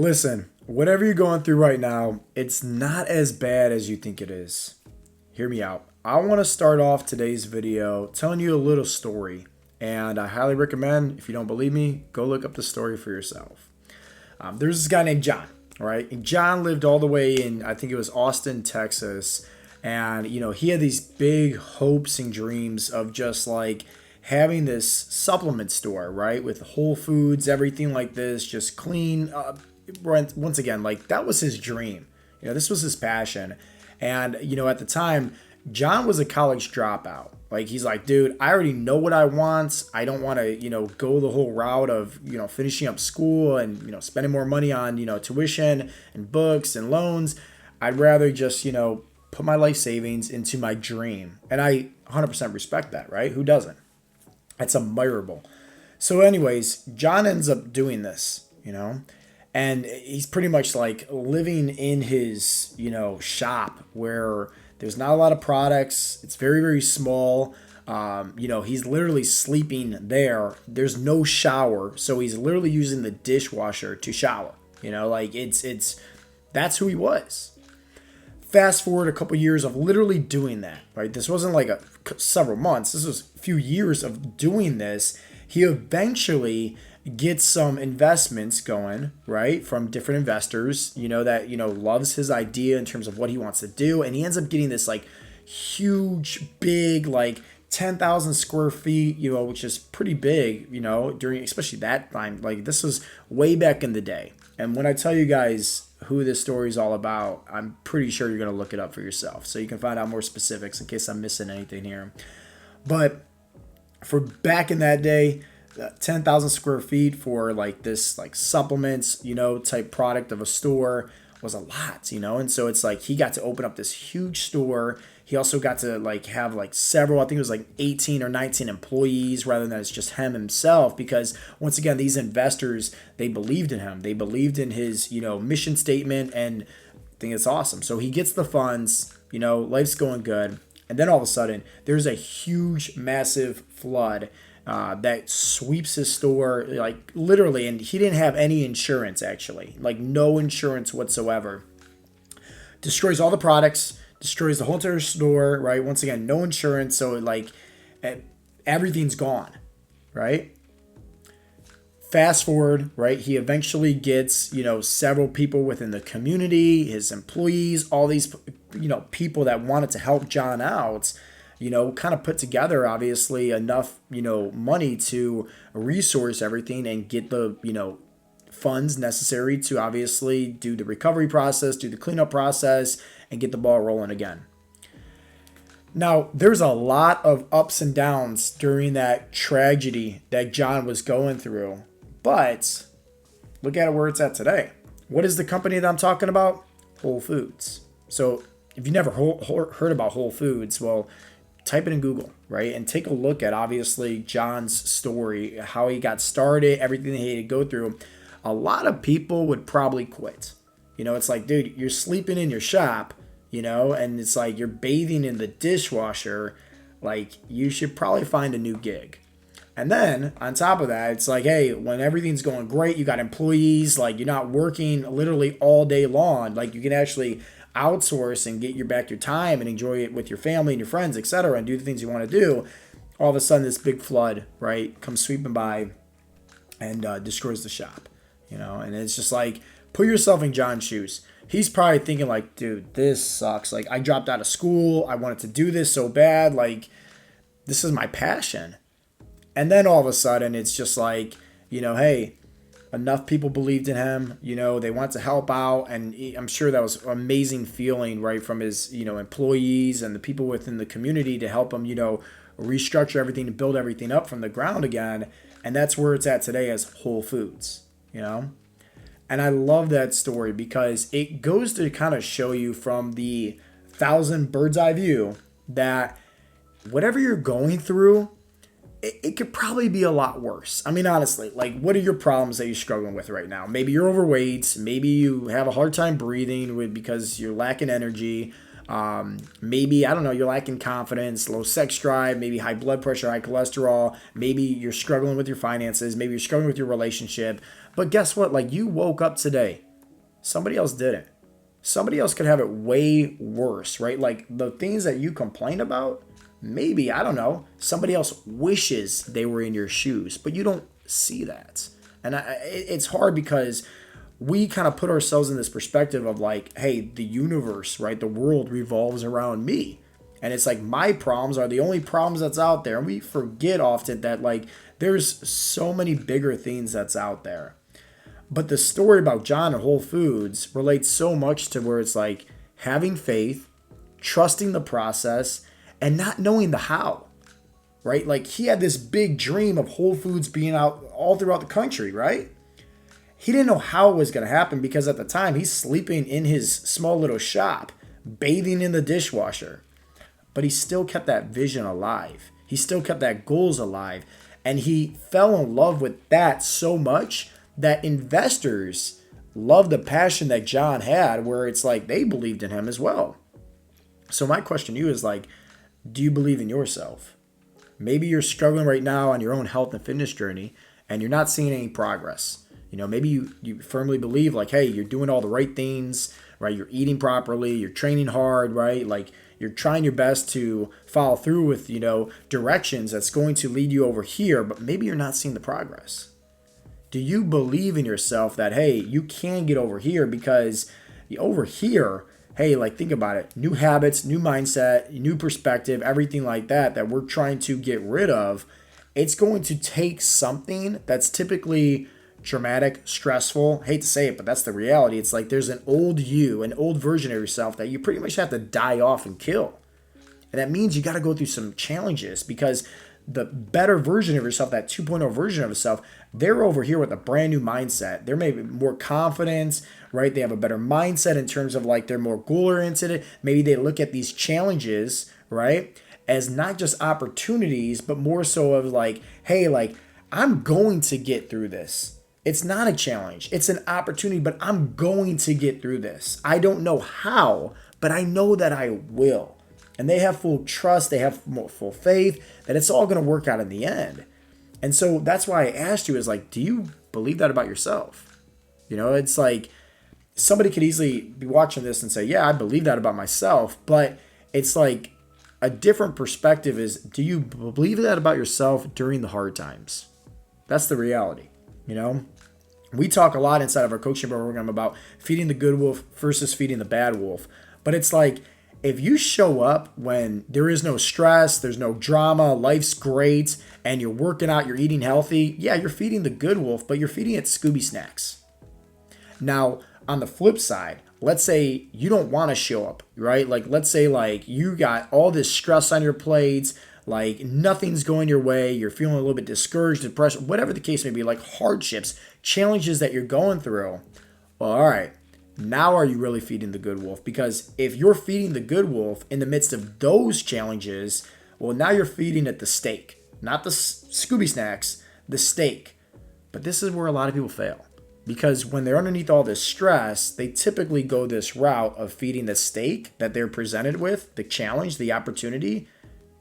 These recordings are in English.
Listen, whatever you're going through right now, it's not as bad as you think it is. Hear me out. I want to start off today's video telling you a little story, and I highly recommend, if you don't believe me, go look up the story for yourself. There's this guy named John, right? And John lived all the way in, I think it was Austin, Texas, and he had these big hopes and dreams of just like having this supplement store, right, with Whole Foods, everything like this, just clean. Once again, like that was his dream. This was his passion. And at the time, John was a college dropout. Like he's like, dude, I already know what I want. I don't want to, go the whole route of, finishing up school and, spending more money on, tuition and books and loans. I'd rather just, put my life savings into my dream. And I 100% respect that, right? Who doesn't? That's admirable. So anyways, John ends up doing this, and he's pretty much like living in his, shop where there's not a lot of products. It's very, very small. He's literally sleeping there. There's no shower. So he's literally using the dishwasher to shower, that's who he was. Fast forward a couple years of literally doing that, right? This wasn't like several months. This was a few years of doing this. He eventually gets some investments going, right, from different investors, that, loves his idea in terms of what he wants to do. And he ends up getting this like huge, big, like 10,000 square feet, which is pretty big, during especially that time. Like this was way back in the day. And when I tell you guys who this story is all about, I'm pretty sure you're going to look it up for yourself. So you can find out more specifics in case I'm missing anything here. But for back in that day, 10,000 square feet for like this like supplements, type product of a store was a lot, and so it's like he got to open up this huge store. He also got to like have like several, I think it was like 18 or 19 employees rather than it's just him himself, because once again, these investors, they believed in him. They believed in his, mission statement, and I think it's awesome. So he gets the funds, life's going good. And then all of a sudden there's a huge, massive flood that sweeps his store, like literally, and he didn't have any insurance actually, like no insurance whatsoever. Destroys all the products, destroys the whole entire store, right? Once again, no insurance, so like everything's gone, right? Fast forward, right? He eventually gets, several people within the community, his employees, all these, people that wanted to help John out, kind of put together, obviously, enough, money to resource everything and get the, funds necessary to obviously do the recovery process, do the cleanup process, and get the ball rolling again. Now, there's a lot of ups and downs during that tragedy that John was going through, but look at it where it's at today. What is the company that I'm talking about? Whole Foods. So if you never heard about Whole Foods, well, type it in Google, right? And take a look at, obviously, John's story, how he got started, everything he had to go through. A lot of people would probably quit. It's like, dude, you're sleeping in your shop, and it's like you're bathing in the dishwasher. Like, you should probably find a new gig. And then on top of that, it's like, hey, when everything's going great, you got employees, like you're not working literally all day long. Like you can actually outsource and get your time and enjoy it with your family and your friends, etc., and do the things you want to do. All of a sudden, this big flood, right, comes sweeping by and destroys the shop, and it's just like, put yourself in John's shoes. He's probably thinking like, dude, this sucks. Like, I dropped out of school. I wanted to do this so bad. Like, this is my passion. And then all of a sudden, it's just like, hey, enough people believed in him, they want to help out. And I'm sure that was an amazing feeling, right, from his, employees and the people within the community to help him, restructure everything and build everything up from the ground again. And that's where it's at today as Whole Foods, And I love that story because it goes to kind of show you from the 1,000 bird's eye view that whatever you're going through, it could probably be a lot worse. I mean, honestly, like, what are your problems that you're struggling with right now? Maybe you're overweight. Maybe you have a hard time breathing because you're lacking energy. Maybe, I don't know, you're lacking confidence, low sex drive, maybe high blood pressure, high cholesterol. Maybe you're struggling with your finances. Maybe you're struggling with your relationship. But guess what? Like, you woke up today, Somebody else didn't. Somebody else could have it way worse, right? Like the things that you complain about, maybe, I don't know, somebody else wishes they were in your shoes, but you don't see that. And it's hard because we kind of put ourselves in this perspective of like, hey, the universe, right? The world revolves around me. And it's like my problems are the only problems that's out there. And we forget often that like there's so many bigger things that's out there. But the story about John at Whole Foods relates so much to where it's like having faith, trusting the process, and not knowing the how, right? Like he had this big dream of Whole Foods being out all throughout the country, right? He didn't know how it was going to happen because at the time he's sleeping in his small little shop, bathing in the dishwasher. But he still kept that vision alive. He still kept that goals alive. And he fell in love with that so much that investors loved the passion that John had, where it's like they believed in him as well. So my question to you is like, do you believe in yourself? Maybe you're struggling right now on your own health and fitness journey and you're not seeing any progress. You know, maybe you firmly believe like, hey, you're doing all the right things, right? You're eating properly, you're training hard, right? Like you're trying your best to follow through with, you know, directions that's going to lead you over here, but maybe you're not seeing the progress. Do you believe in yourself that, hey, you can get over here because over here, hey, like think about it, new habits, new mindset, new perspective, everything like that that we're trying to get rid of. It's going to take something that's typically traumatic, stressful. Hate to say it, but that's the reality. It's like there's an old you, an old version of yourself that you pretty much have to die off and kill. And that means you got to go through some challenges because the better version of yourself, that 2.0 version of yourself, they're over here with a brand new mindset. They're maybe more confident, right? They have a better mindset in terms of like they're more goal oriented. Maybe they look at these challenges, right, as not just opportunities, but more so of like, hey, like I'm going to get through this. It's not a challenge. It's an opportunity, but I'm going to get through this. I don't know how, but I know that I will. And they have full trust, they have full faith that it's all going to work out in the end. And so that's why I asked you is like, do you believe that about yourself? You know, it's like somebody could easily be watching this and say, yeah, I believe that about myself. But it's like a different perspective is, do you believe that about yourself during the hard times? That's the reality. You know, we talk a lot inside of our coaching program about feeding the good wolf versus feeding the bad wolf. But it's like, if you show up when there is no stress, there's no drama, life's great, and you're working out, you're eating healthy, yeah, you're feeding the good wolf, but you're feeding it Scooby snacks. Now, on the flip side, let's say you don't want to show up, right? Like, let's say like you got all this stress on your plates, like nothing's going your way, you're feeling a little bit discouraged, depressed, whatever the case may be, like hardships, challenges that you're going through. Well, all right, now are you really feeding the good wolf? Because if you're feeding the good wolf in the midst of those challenges, well, now you're feeding it the steak, not the Scooby snacks, the steak. But this is where a lot of people fail. Because when they're underneath all this stress, they typically go this route of feeding the steak that they're presented with, the challenge, the opportunity,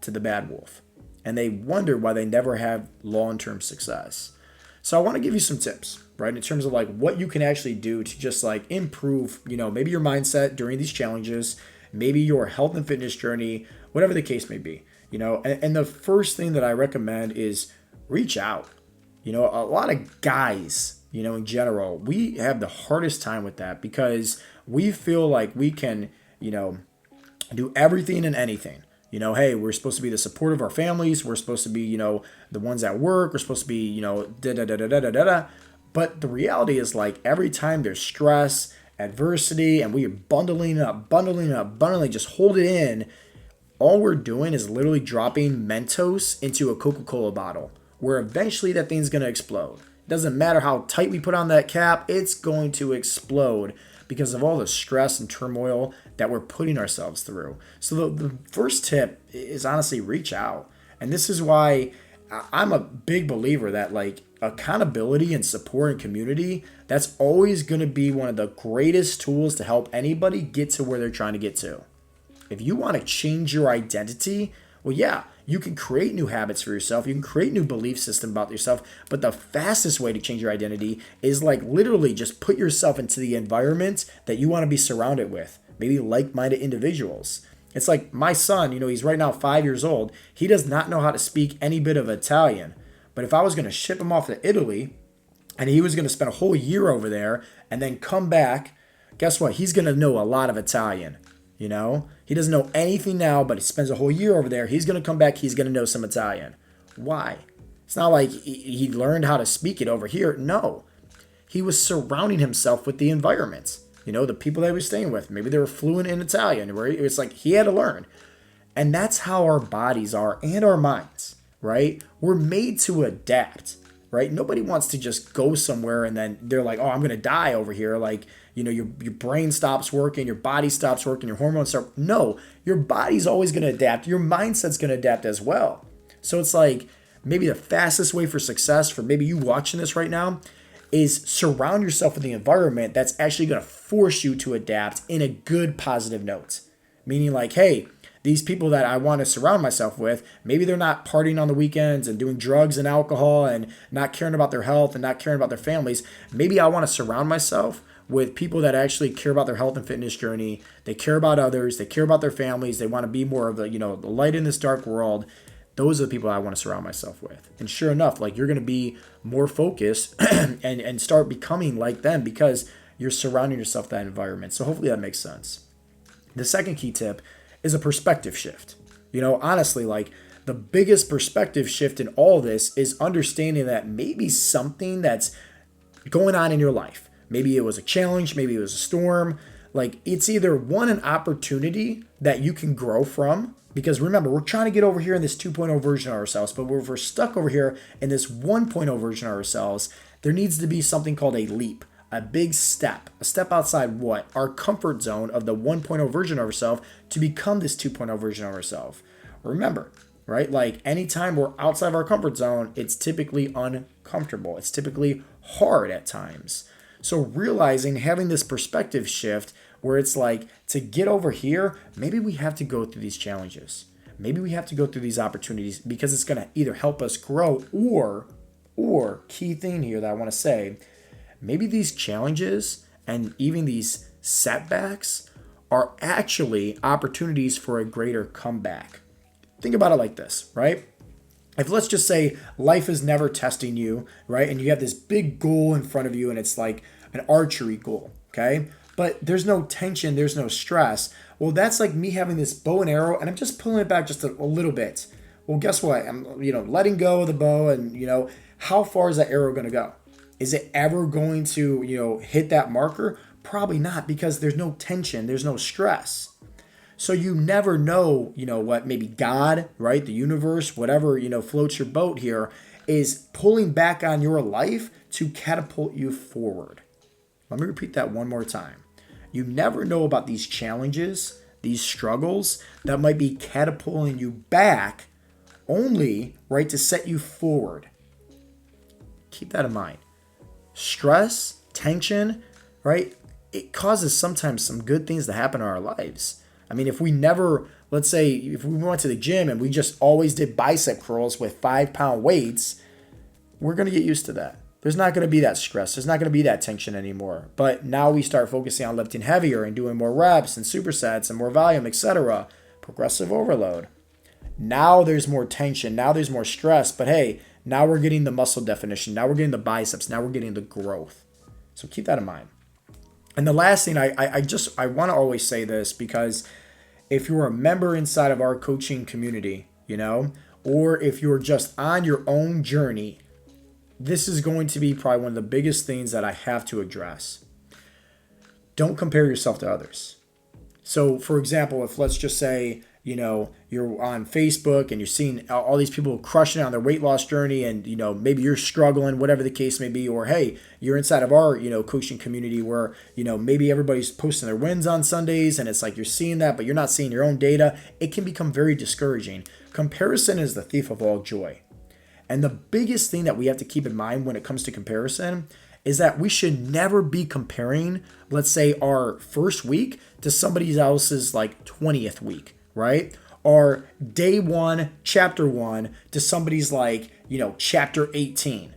to the bad wolf. And they wonder why they never have long-term success. So I want to give you some tips, right? In terms of like what you can actually do to just like improve, you know, maybe your mindset during these challenges, maybe your health and fitness journey, whatever the case may be, you know. And the first thing that I recommend is reach out. You know, a lot of guys, you know, in general, we have the hardest time with that because we feel like we can, you know, do everything and anything. You know, hey, we're supposed to be the support of our families. We're supposed to be, you know, the ones at work. We're supposed to be, you know, da-da-da-da-da-da-da. But the reality is like every time there's stress, adversity, and we are bundling up, just hold it in. All we're doing is literally dropping Mentos into a Coca-Cola bottle where eventually that thing's going to explode. It doesn't matter how tight we put on that cap. It's going to explode because of all the stress and turmoil that we're putting ourselves through. So the first tip is honestly reach out. And this is why I'm a big believer that like accountability and support and community, that's always going to be one of the greatest tools to help anybody get to where they're trying to get to. If you want to change your identity, Well, yeah, you can create new habits for yourself. You can create new belief system about yourself. But the fastest way to change your identity is like literally just put yourself into the environment that you want to be surrounded with. Maybe like-minded individuals. It's like my son, he's right now 5 years old. He does not know how to speak any bit of Italian. But if I was going to ship him off to Italy and he was going to spend a whole year over there and then come back, guess what? He's going to know a lot of Italian. He doesn't know anything now, but he spends a whole year over there. He's going to come back. He's going to know some Italian. Why? It's not like he learned how to speak it over here. No. He was surrounding himself with the environment. The people that he was staying with. Maybe they were fluent in Italian, where it's like he had to learn. And that's how our bodies are and our minds, right? We're made to adapt, right? Nobody wants to just go somewhere and then they're like, oh, I'm going to die over here. Like, your brain stops working, your body stops working, your hormones start. No, your body's always going to adapt. Your mindset's going to adapt as well. So it's like maybe the fastest way for success for maybe you watching this right now is surround yourself with the environment that's actually going to force you to adapt in a good positive note. Meaning like, hey, these people that I want to surround myself with, maybe they're not partying on the weekends and doing drugs and alcohol and not caring about their health and not caring about their families. Maybe I want to surround myself with people that actually care about their health and fitness journey. They care about others. They care about their families. They want to be more of the, the light in this dark world. Those are the people I want to surround myself with. And sure enough, like you're going to be more focused and start becoming like them because you're surrounding yourself with that environment. So hopefully that makes sense. The second key tip is a perspective shift. Honestly, like the biggest perspective shift in all this is understanding that maybe something that's going on in your life, maybe it was a challenge, maybe it was a storm, like it's either an opportunity that you can grow from. Because remember, we're trying to get over here in this 2.0 version of ourselves, but if we're stuck over here in this 1.0 version of ourselves, there needs to be something called a leap, a big step, a step outside what? Our comfort zone of the 1.0 version of ourselves to become this 2.0 version of ourselves. Remember, right? Like anytime we're outside of our comfort zone, it's typically uncomfortable. It's typically hard at times. So realizing, having this perspective shift where it's like to get over here, maybe we have to go through these challenges. Maybe we have to go through these opportunities because it's going to either help us grow or key thing here that I want to say, maybe these challenges and even these setbacks are actually opportunities for a greater comeback. Think about it like this, right? If let's just say life is never testing you, right? And you have this big goal in front of you and it's like an archery goal, okay? But there's no tension, there's no stress. Well, that's like me having this bow and arrow and I'm just pulling it back just a little bit. Well, guess what? I'm, letting go of the bow and, how far is that arrow going to go? Is it ever going to, hit that marker? Probably not because there's no tension, there's no stress. So you never know, what maybe God, right? The universe, whatever, floats your boat here is pulling back on your life to catapult you forward. Let me repeat that one more time. You never know about these challenges, these struggles that might be catapulting you back only, right, to set you forward. Keep that in mind. Stress, tension, right? It causes sometimes some good things to happen in our lives. I mean, if we never, let's say, if we went to the gym and we just always did bicep curls with 5-pound weights, we're going to get used to that. There's not going to be that stress. There's not going to be that tension anymore. But now we start focusing on lifting heavier and doing more reps and supersets and more volume, etc. Progressive overload. Now there's more tension. Now there's more stress. But hey, now we're getting the muscle definition. Now we're getting the biceps. Now we're getting the growth. So keep that in mind. And the last thing, I want to always say this because if you're a member inside of our coaching community, or if you're just on your own journey, this is going to be probably one of the biggest things that I have to address. Don't compare yourself to others. So, for example, if let's just say, you're on Facebook and you're seeing all these people crushing it on their weight loss journey and, maybe you're struggling, whatever the case may be, or hey, you're inside of our, coaching community where, maybe everybody's posting their wins on Sundays and it's like you're seeing that, but you're not seeing your own data. It can become very discouraging. Comparison is the thief of all joy. And the biggest thing that we have to keep in mind when it comes to comparison is that we should never be comparing, let's say, our first week to somebody else's like 20th week, right? are day 1, chapter 1 to somebody's like, chapter 18.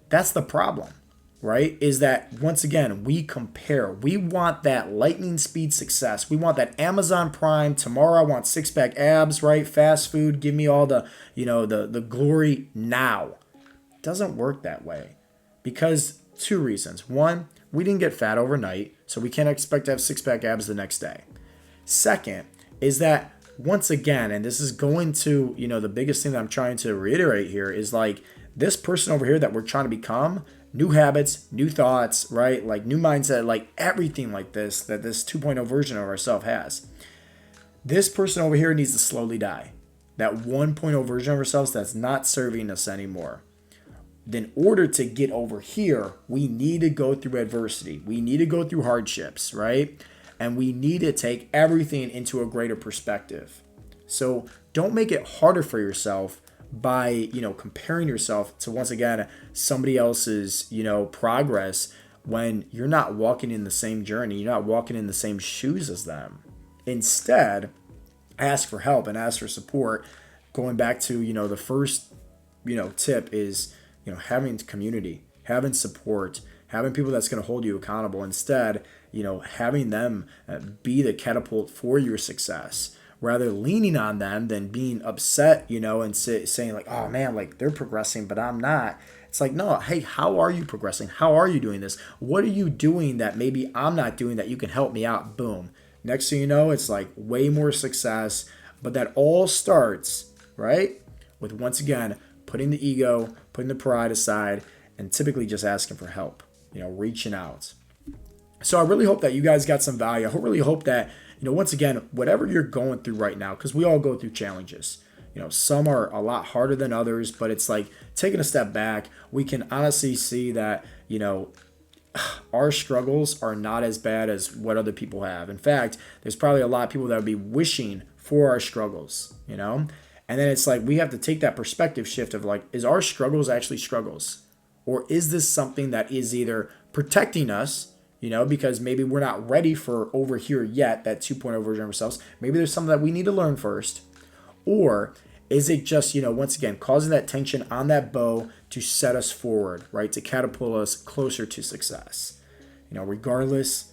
That's the problem, right? Is that once again, we compare. We want that lightning speed success. We want that Amazon Prime. Tomorrow I want 6-pack abs, right? Fast food. Give me all the, the glory now. It doesn't work that way because 2 reasons. 1, we didn't get fat overnight, so we can't expect to have 6-pack abs the next day. Second is that once again, and this is going to, the biggest thing that I'm trying to reiterate here is like this person over here that we're trying to become, new habits, new thoughts, right? Like new mindset, like everything like this, that this 2.0 version of ourselves has. This person over here needs to slowly die. That 1.0 version of ourselves that's not serving us anymore. In order to get over here, we need to go through adversity. We need to go through hardships, right? And we need to take everything into a greater perspective. So don't make it harder for yourself by, comparing yourself to, once again, somebody else's, progress when you're not walking in the same journey. You're not walking in the same shoes as them. Instead, ask for help and ask for support. Going back to, the first, tip is, having community, having support, having people that's going to hold you accountable. Instead, having them be the catapult for your success, rather leaning on them than being upset, and saying like, oh man, like they're progressing, but I'm not. It's like, no, hey, how are you progressing? How are you doing this? What are you doing that maybe I'm not doing that you can help me out? Boom. Next thing you know, it's like way more success. But that all starts, right, with once again, putting the ego, putting the pride aside, and typically just asking for help, reaching out. So I really hope that you guys got some value. I really hope that, once again, whatever you're going through right now, because we all go through challenges. Some are a lot harder than others, but it's like taking a step back, we can honestly see that, our struggles are not as bad as what other people have. In fact, there's probably a lot of people that would be wishing for our struggles, And then it's like we have to take that perspective shift of like, is our struggles actually struggles? Or is this something that is either protecting us, because maybe we're not ready for over here yet, that 2.0 version of ourselves. Maybe there's something that we need to learn first. Or is it just, once again, causing that tension on that bow to set us forward, right? To catapult us closer to success. Regardless,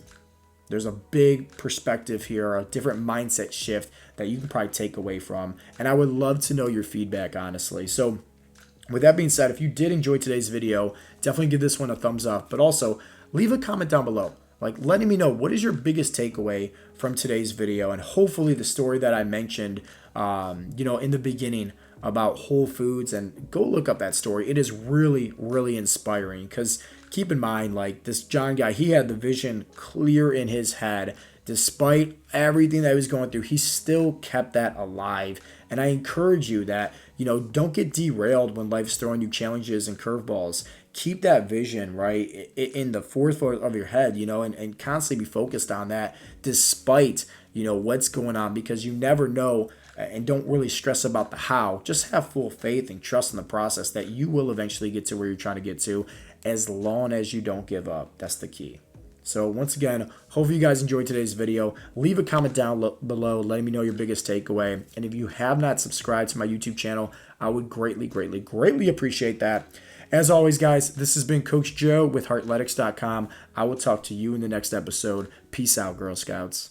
there's a big perspective here, a different mindset shift that you can probably take away from. And I would love to know your feedback, honestly. So with that being said, if you did enjoy today's video, definitely give this one a thumbs up. But also, leave a comment down below, like letting me know what is your biggest takeaway from today's video, and hopefully the story that I mentioned, in the beginning about Whole Foods, and go look up that story. It is really, really inspiring because keep in mind, like this John guy, he had the vision clear in his head. Despite everything that he was going through, he still kept that alive. And I encourage you that, don't get derailed when life's throwing you challenges and curveballs. Keep that vision, right, in the forefront of your head, and constantly be focused on that despite, what's going on, because you never know, and don't really stress about the how. Just have full faith and trust in the process that you will eventually get to where you're trying to get to, as long as you don't give up. That's the key. So once again, hopefully you guys enjoyed today's video. Leave a comment down below letting me know your biggest takeaway. And if you have not subscribed to my YouTube channel, I would greatly, greatly, greatly appreciate that. As always, guys, this has been Coach Joe with Heartletics.com. I will talk to you in the next episode. Peace out, Girl Scouts.